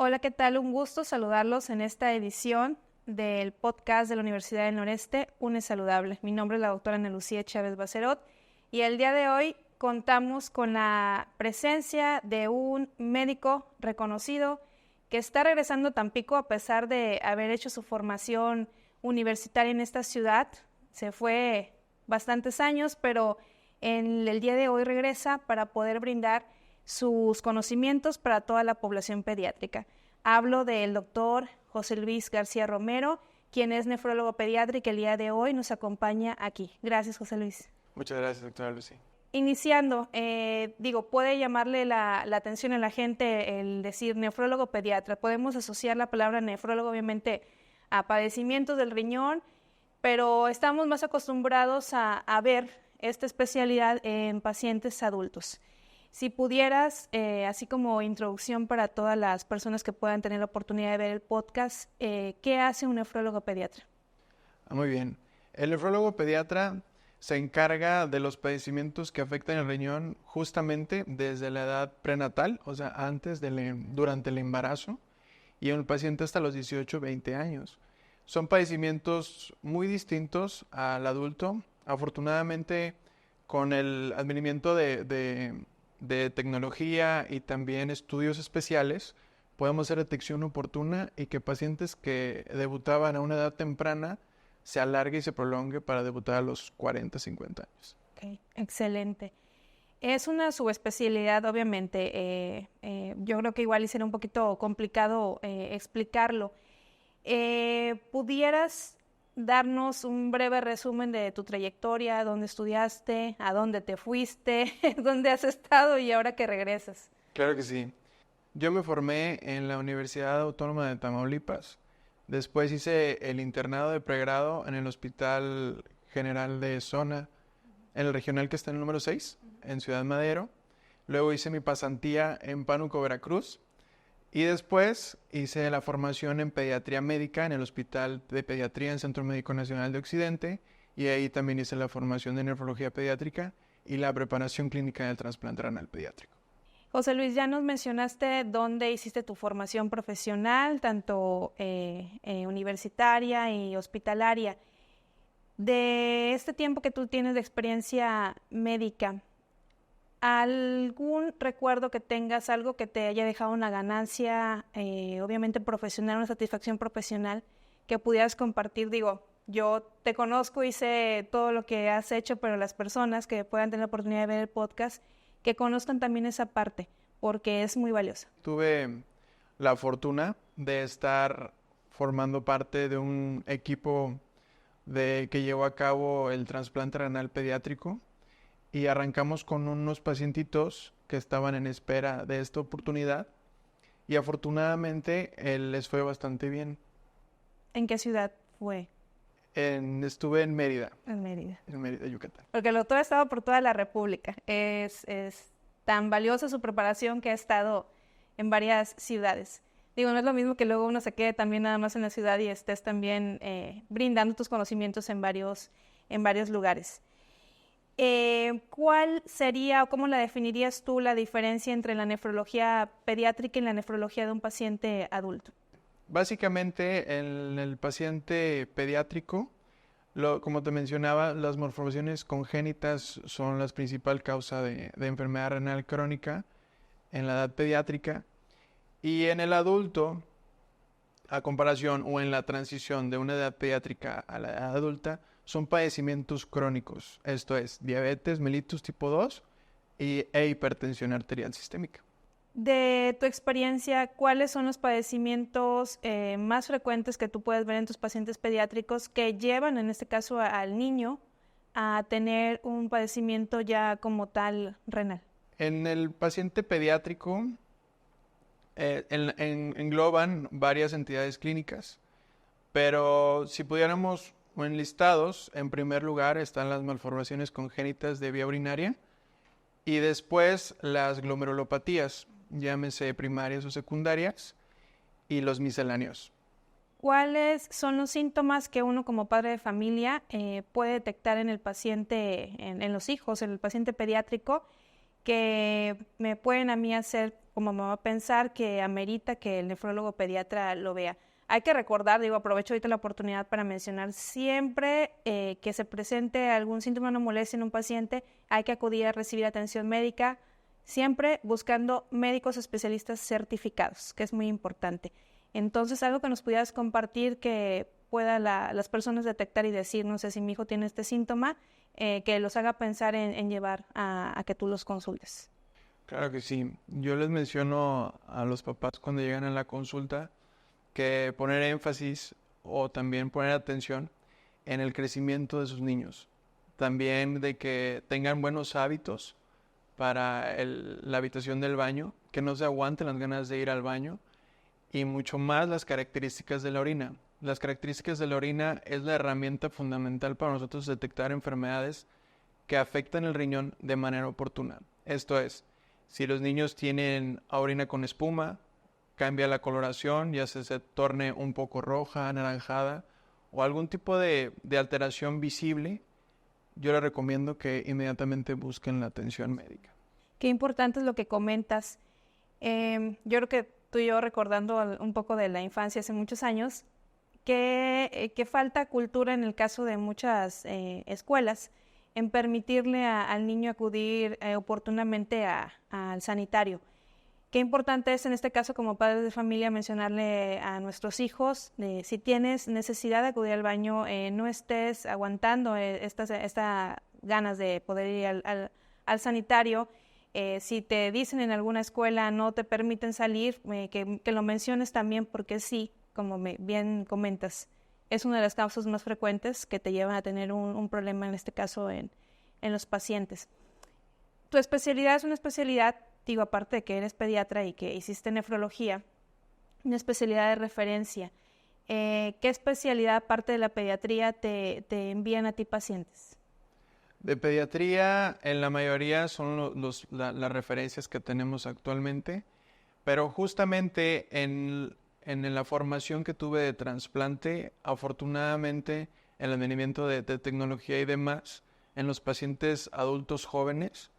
Hola, ¿qué tal? Un gusto saludarlos en esta edición del podcast de la Universidad del Noreste, UNE Saludable. Mi nombre es la doctora Ana Lucía Chávez Bacerot y el día de hoy contamos con la presencia de un médico reconocido que está regresando a Tampico a pesar de haber hecho su formación universitaria en esta ciudad. Se fue bastantes años, pero en el día de hoy regresa para poder brindar sus conocimientos para toda la población pediátrica. Hablo del doctor José Luis García Romero, quien es nefrólogo pediátrico y el día de hoy nos acompaña aquí. Gracias, José Luis. Muchas gracias, doctora Lucy. Iniciando, puede llamarle la atención a la gente el decir nefrólogo pediatra. Podemos asociar la palabra nefrólogo obviamente a padecimientos del riñón, pero estamos más acostumbrados a ver esta especialidad en pacientes adultos. Si pudieras, así como introducción para todas las personas que puedan tener la oportunidad de ver el podcast, ¿qué hace un nefrólogo pediatra? Muy bien. El nefrólogo pediatra se encarga de los padecimientos que afectan el riñón justamente desde la edad prenatal, o sea, durante el embarazo, y en el paciente hasta los 18 o 20 años. Son padecimientos muy distintos al adulto. Afortunadamente, con el advenimiento de tecnología y también estudios especiales, podemos hacer detección oportuna y que pacientes que debutaban a una edad temprana se alargue y se prolongue para debutar a los 40, 50 años. Okay, excelente. Es una subespecialidad, obviamente. Yo creo que igual será un poquito complicado explicarlo. ¿Pudieras darnos un breve resumen de tu trayectoria, dónde estudiaste, a dónde te fuiste, dónde has estado y ahora que regresas? Claro que sí. Yo me formé en la Universidad Autónoma de Tamaulipas. Después hice el internado de pregrado en el Hospital General de Zona, en el regional que está en el número 6, en Ciudad Madero. Luego hice mi pasantía en Pánuco, Veracruz. Y después hice la formación en pediatría médica en el Hospital de Pediatría en Centro Médico Nacional de Occidente. Y ahí también hice la formación de nefrología pediátrica y la preparación clínica del trasplante renal pediátrico. José Luis, ya nos mencionaste dónde hiciste tu formación profesional, tanto universitaria y hospitalaria. De este tiempo que tú tienes de experiencia médica, ¿algún recuerdo que tengas, algo que te haya dejado una ganancia, obviamente profesional, una satisfacción profesional, que pudieras compartir? Digo, yo te conozco y sé todo lo que has hecho, pero las personas que puedan tener la oportunidad de ver el podcast, que conozcan también esa parte, porque es muy valiosa. Tuve la fortuna de estar formando parte de un equipo que llevó a cabo el trasplante renal pediátrico y arrancamos con unos pacientitos que estaban en espera de esta oportunidad y afortunadamente les fue bastante bien. ¿En qué ciudad fue? Estuve en Mérida. En Mérida. En Mérida, Yucatán. Porque el doctor ha estado por toda la República. Es tan valiosa su preparación que ha estado en varias ciudades. Digo, no es lo mismo que luego uno se quede también nada más en la ciudad y estés también brindando tus conocimientos en varios lugares. ¿Cuál sería o cómo la definirías tú la diferencia entre la nefrología pediátrica y la nefrología de un paciente adulto? Básicamente, en el paciente pediátrico, como te mencionaba, las malformaciones congénitas son la principal causa de enfermedad renal crónica en la edad pediátrica. Y en el adulto, a comparación o en la transición de una edad pediátrica a la edad adulta, son padecimientos crónicos. Esto es diabetes mellitus tipo 2 e hipertensión arterial sistémica. De tu experiencia, ¿cuáles son los padecimientos más frecuentes que tú puedes ver en tus pacientes pediátricos que llevan, en este caso, al niño a tener un padecimiento ya como tal renal? En el paciente pediátrico engloban varias entidades clínicas, pero si pudiéramos enlistados, en primer lugar están las malformaciones congénitas de vía urinaria y después las glomerulopatías, llámese primarias o secundarias, y los misceláneos. ¿Cuáles son los síntomas que uno como padre de familia puede detectar en el paciente, en los hijos, en el paciente pediátrico, que me pueden a mí hacer como mamá pensar que amerita que el nefrólogo pediatra lo vea. Hay que recordar, aprovecho ahorita la oportunidad para mencionar siempre que se presente algún síntoma o molestia en un paciente, hay que acudir a recibir atención médica, siempre buscando médicos especialistas certificados, que es muy importante. Entonces, algo que nos pudieras compartir que pueda las personas detectar y decir, no sé si mi hijo tiene este síntoma, que los haga pensar en llevar a que tú los consultes. Claro que sí. Yo les menciono a los papás cuando llegan a la consulta que poner énfasis o también poner atención en el crecimiento de sus niños. También de que tengan buenos hábitos para la habitación del baño, que no se aguanten las ganas de ir al baño y mucho más las características de la orina. Las características de la orina es la herramienta fundamental para nosotros detectar enfermedades que afectan el riñón de manera oportuna. Esto es, si los niños tienen orina con espuma, cambia la coloración, ya se torne un poco roja, anaranjada o algún tipo de alteración visible, yo les recomiendo que inmediatamente busquen la atención médica. Qué importante es lo que comentas. Yo creo que tú y yo recordando un poco de la infancia hace muchos años, que falta cultura en el caso de muchas escuelas en permitirle al niño acudir oportunamente al sanitario. Qué importante es en este caso como padres de familia mencionarle a nuestros hijos, si tienes necesidad de acudir al baño, no estés aguantando estas ganas de poder ir al sanitario. Si te dicen en alguna escuela no te permiten salir, que lo menciones también porque sí, como bien comentas, es una de las causas más frecuentes que te llevan a tener un problema, en este caso en los pacientes. Tu especialidad es una especialidad, aparte de que eres pediatra y que hiciste nefrología, una especialidad de referencia. ¿Qué especialidad, aparte de la pediatría, te envían a ti pacientes? De pediatría, en la mayoría son las referencias que tenemos actualmente, pero justamente en la formación que tuve de trasplante, afortunadamente, en el advenimiento de tecnología y demás, en los pacientes adultos jóvenes,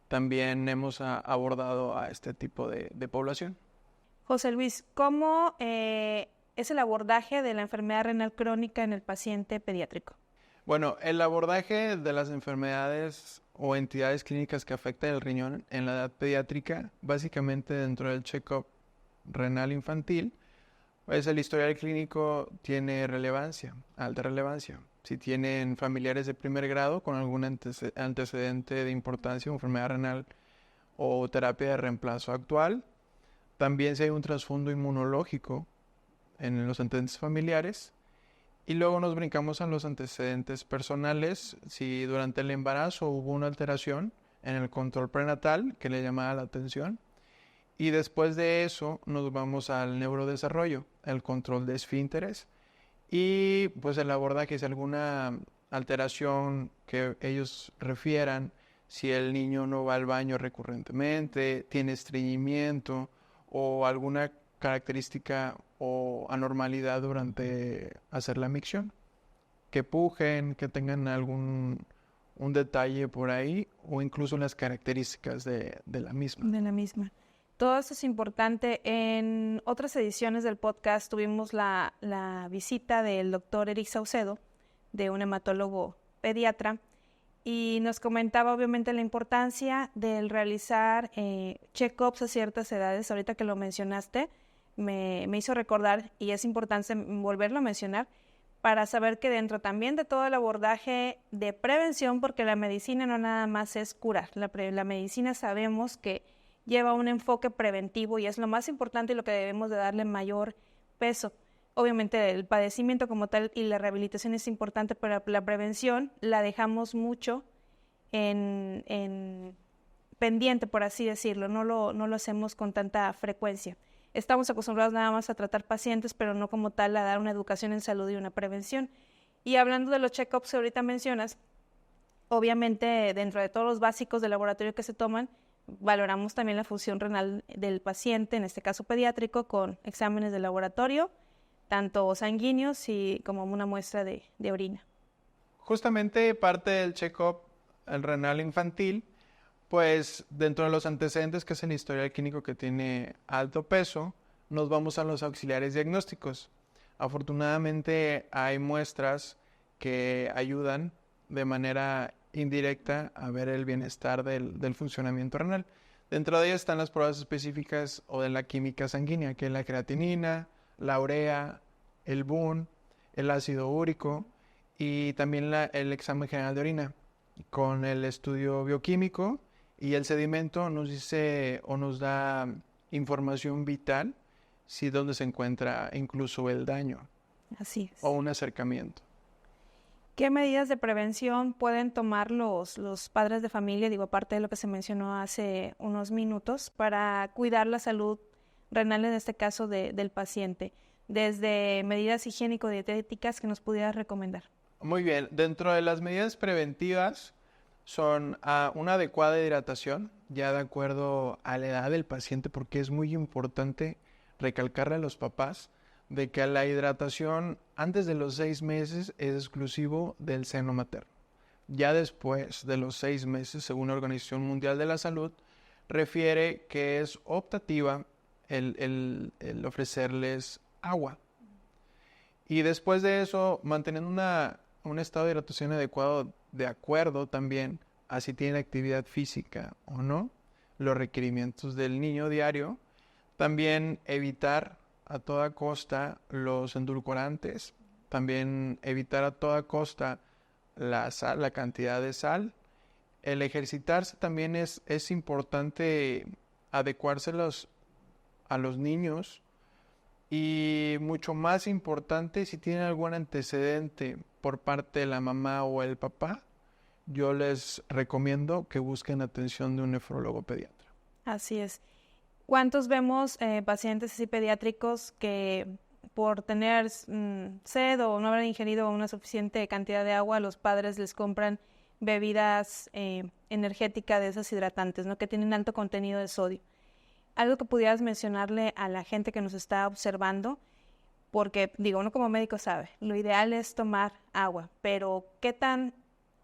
también hemos abordado a este tipo de población. José Luis, ¿cómo es el abordaje de la enfermedad renal crónica en el paciente pediátrico? Bueno, el abordaje de las enfermedades o entidades clínicas que afectan el riñón en la edad pediátrica, básicamente dentro del check-up renal infantil, pues el historial clínico tiene relevancia, alta relevancia. Si tienen familiares de primer grado con algún antecedente de importancia, enfermedad renal o terapia de reemplazo actual, también si hay un trasfondo inmunológico en los antecedentes familiares, y luego nos brincamos a los antecedentes personales, si durante el embarazo hubo una alteración en el control prenatal que le llamaba la atención, y después de eso nos vamos al neurodesarrollo, el control de esfínteres, y pues el abordaje es alguna alteración que ellos refieran, si el niño no va al baño recurrentemente, tiene estreñimiento o alguna característica o anormalidad durante hacer la micción, que pujen, que tengan un detalle por ahí o incluso las características de la misma. De la misma. Todo eso es importante. En otras ediciones del podcast tuvimos la visita del doctor Eric Saucedo, de un hematólogo pediatra, y nos comentaba obviamente la importancia del realizar check-ups a ciertas edades. Ahorita que lo mencionaste, me hizo recordar, y es importante volverlo a mencionar, para saber que dentro también de todo el abordaje de prevención, porque la medicina no nada más es curar, la medicina sabemos que lleva un enfoque preventivo y es lo más importante y lo que debemos de darle mayor peso. Obviamente el padecimiento como tal y la rehabilitación es importante, pero la prevención la dejamos mucho en pendiente, por así decirlo, no lo hacemos con tanta frecuencia. Estamos acostumbrados nada más a tratar pacientes, pero no como tal a dar una educación en salud y una prevención. Y hablando de los check-ups que ahorita mencionas, obviamente dentro de todos los básicos de laboratorio que se toman, valoramos también la función renal del paciente, en este caso pediátrico, con exámenes de laboratorio, tanto sanguíneos y como una muestra de orina. Justamente parte del check-up el renal infantil, Pues dentro de los antecedentes, que es el historial clínico que tiene alto peso, nos vamos a los auxiliares diagnósticos. Afortunadamente hay muestras que ayudan de manera indirecta a ver el bienestar del funcionamiento renal. Dentro de ellas están las pruebas específicas o de la química sanguínea, que es la creatinina, la urea, el BUN, el ácido úrico y también el examen general de orina. Con el estudio bioquímico y el sedimento nos dice o nos da información vital si dónde se encuentra incluso el daño Así o es. un acercamiento. ¿Qué medidas de prevención pueden tomar los padres de familia, digo, aparte de lo que se mencionó hace unos minutos, para cuidar la salud renal, en este caso del paciente? Desde medidas higiénico-dietéticas que nos pudieras recomendar. Muy bien, dentro de las medidas preventivas son una adecuada hidratación, ya de acuerdo a la edad del paciente, porque es muy importante recalcarle a los papás de que la hidratación antes de los 6 meses es exclusivo del seno materno. Ya después de los 6 meses, según la Organización Mundial de la Salud, refiere que es optativa el ofrecerles agua. Y después de eso, manteniendo un estado de hidratación adecuado, de acuerdo también a si tiene actividad física o no, los requerimientos del niño diario. También evitar a toda costa los endulcorantes, también evitar a toda costa la sal, la cantidad de sal. El ejercitarse también es importante adecuarse a los niños. Y mucho más importante, si tienen algún antecedente por parte de la mamá o el papá, yo les recomiendo que busquen atención de un nefrólogo pediatra. Así es. ¿Cuántos vemos pacientes así pediátricos que por tener sed o no haber ingerido una suficiente cantidad de agua, los padres les compran bebidas energéticas de esas hidratantes, ¿no? Que tienen alto contenido de sodio? Algo que pudieras mencionarle a la gente que nos está observando, porque digo, uno como médico sabe, lo ideal es tomar agua, pero ¿qué tan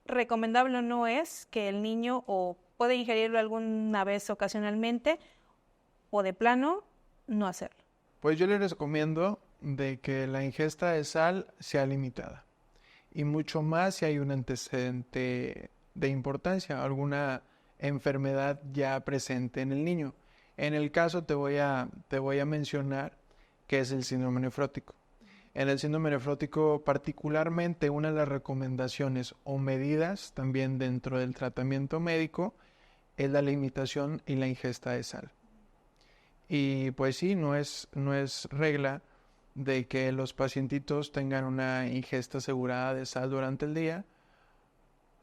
recomendable no es que el niño o puede ingerirlo alguna vez ocasionalmente o de plano no hacerlo? Pues yo les recomiendo de que la ingesta de sal sea limitada y mucho más si hay un antecedente de importancia, alguna enfermedad ya presente en el niño. En el caso te voy a mencionar que es el síndrome nefrótico. En el síndrome nefrótico, particularmente, una de las recomendaciones o medidas también dentro del tratamiento médico es la limitación y la ingesta de sal. Y pues sí, no es regla de que los pacientitos tengan una ingesta asegurada de sal durante el día,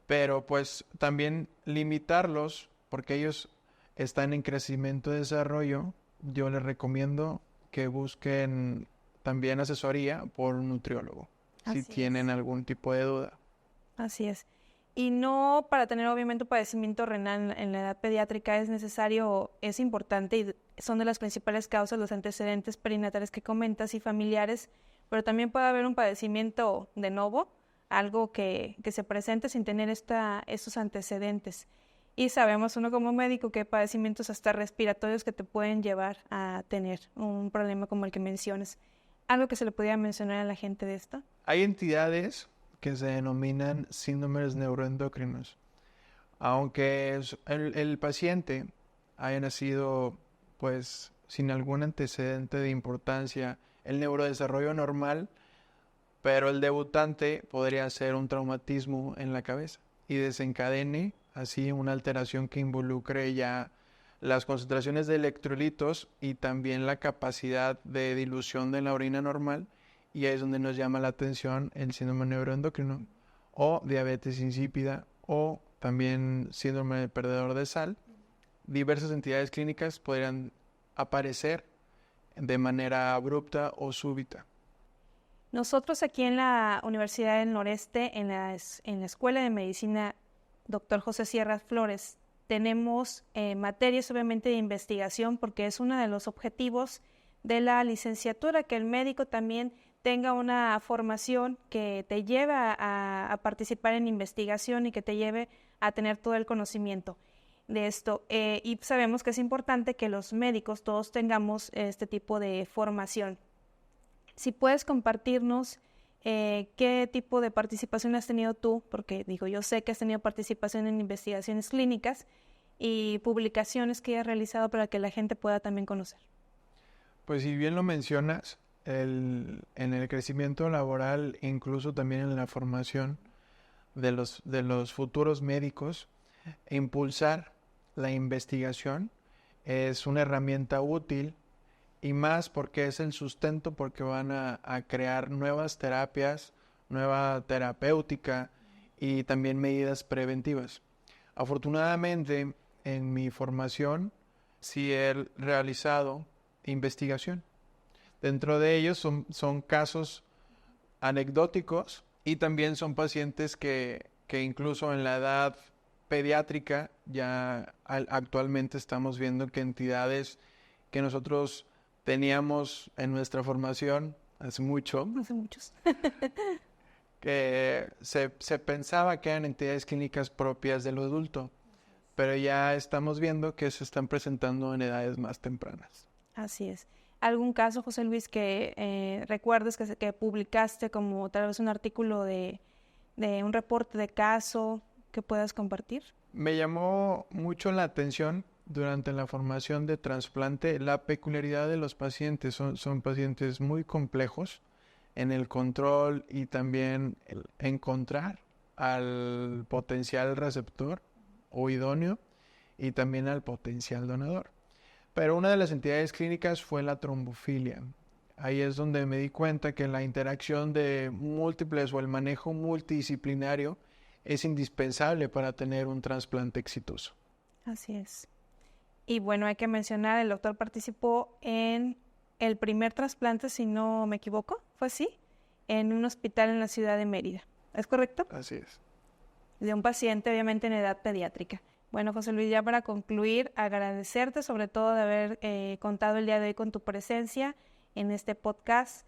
pero pues también limitarlos, porque ellos están en crecimiento y desarrollo. Yo les recomiendo que busquen también asesoría por un nutriólogo, si tienen algún tipo de duda. Así es. Y no para tener obviamente un padecimiento renal en la edad pediátrica es necesario, es importante y son de las principales causas los antecedentes perinatales que comentas y familiares, pero también puede haber un padecimiento de novo, algo que se presente sin tener estos antecedentes. Y sabemos uno como médico que hay padecimientos hasta respiratorios que te pueden llevar a tener un problema como el que mencionas. ¿Algo que se le pudiera mencionar a la gente de esto? Hay entidades que se denominan síndromes neuroendocrinos. Aunque el paciente haya nacido pues sin algún antecedente de importancia, el neurodesarrollo normal, pero el debutante podría ser un traumatismo en la cabeza y desencadene así una alteración que involucre ya las concentraciones de electrolitos y también la capacidad de dilución de la orina normal, y ahí es donde nos llama la atención el síndrome neuroendocrino o diabetes insípida o también síndrome del perdedor de sal. Diversas entidades clínicas podrían aparecer de manera abrupta o súbita. Nosotros aquí en la Universidad del Noreste, en la Escuela de Medicina Dr. José Sierra Flores, tenemos materias obviamente de investigación porque es uno de los objetivos de la licenciatura, que el médico también tenga una formación que te lleve a participar en investigación y que te lleve a tener todo el conocimiento. de esto. Y sabemos que es importante que los médicos todos tengamos este tipo de formación. Si puedes compartirnos qué tipo de participación has tenido tú, porque digo, yo sé que has tenido participación en investigaciones clínicas y publicaciones que hayas realizado para que la gente pueda también conocer. Pues si bien lo mencionas, en el crecimiento laboral, incluso también en la formación de los futuros médicos, impulsar la investigación es una herramienta útil y más porque es el sustento, porque van a crear nuevas terapias, nueva terapéutica y también medidas preventivas. Afortunadamente, en mi formación sí he realizado investigación. Dentro de ellos son casos anecdóticos y también son pacientes que incluso en la edad pediátrica ya actualmente estamos viendo que entidades que nosotros teníamos en nuestra formación hace muchos, que se pensaba que eran entidades clínicas propias del adulto, pero ya estamos viendo que se están presentando en edades más tempranas. Así es. ¿Algún caso, José Luis, que recuerdes que publicaste como tal vez un artículo de un reporte de caso que puedas compartir? Me llamó mucho la atención durante la formación de trasplante la peculiaridad de los pacientes. Son pacientes muy complejos en el control y también el encontrar al potencial receptor o idóneo y también al potencial donador. Pero una de las entidades clínicas fue la trombofilia. Ahí es donde me di cuenta que la interacción de múltiples o el manejo multidisciplinario es indispensable para tener un trasplante exitoso. Así es. Y bueno, hay que mencionar, el doctor participó en el primer trasplante, si no me equivoco, ¿fue así? En un hospital en la ciudad de Mérida. ¿Es correcto? Así es. De un paciente, obviamente, en edad pediátrica. Bueno, José Luis, ya para concluir, agradecerte sobre todo de haber contado el día de hoy con tu presencia en este podcast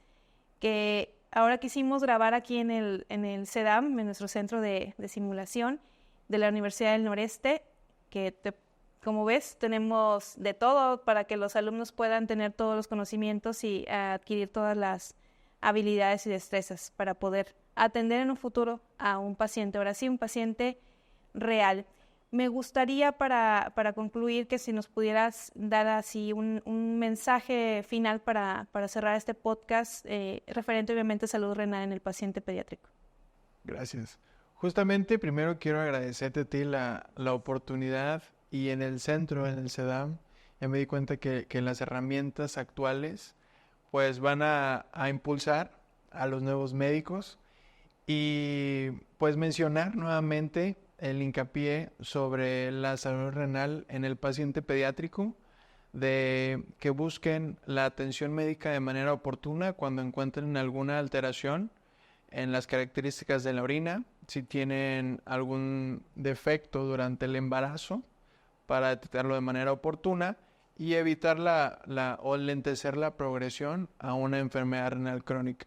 que ahora quisimos grabar aquí en el CEDAM, en nuestro centro de simulación de la Universidad del Noreste, que como ves tenemos de todo para que los alumnos puedan tener todos los conocimientos y adquirir todas las habilidades y destrezas para poder atender en un futuro a un paciente, ahora sí, un paciente real. Me gustaría para concluir que si nos pudieras dar así un mensaje final para cerrar este podcast referente obviamente a salud renal en el paciente pediátrico. Gracias. Justamente primero quiero agradecerte a ti la oportunidad y en el centro, en el CEDAM, ya me di cuenta que las herramientas actuales pues van a impulsar a los nuevos médicos y pues mencionar nuevamente el hincapié sobre la salud renal en el paciente pediátrico, de que busquen la atención médica de manera oportuna cuando encuentren alguna alteración en las características de la orina, si tienen algún defecto durante el embarazo, para detectarlo de manera oportuna y evitar o lentecer la progresión a una enfermedad renal crónica.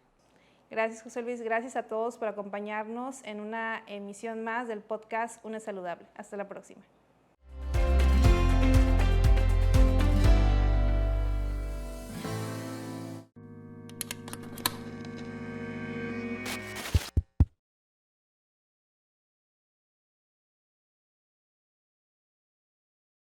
Gracias, José Luis. Gracias a todos por acompañarnos en una emisión más del podcast Une Saludable. Hasta la próxima.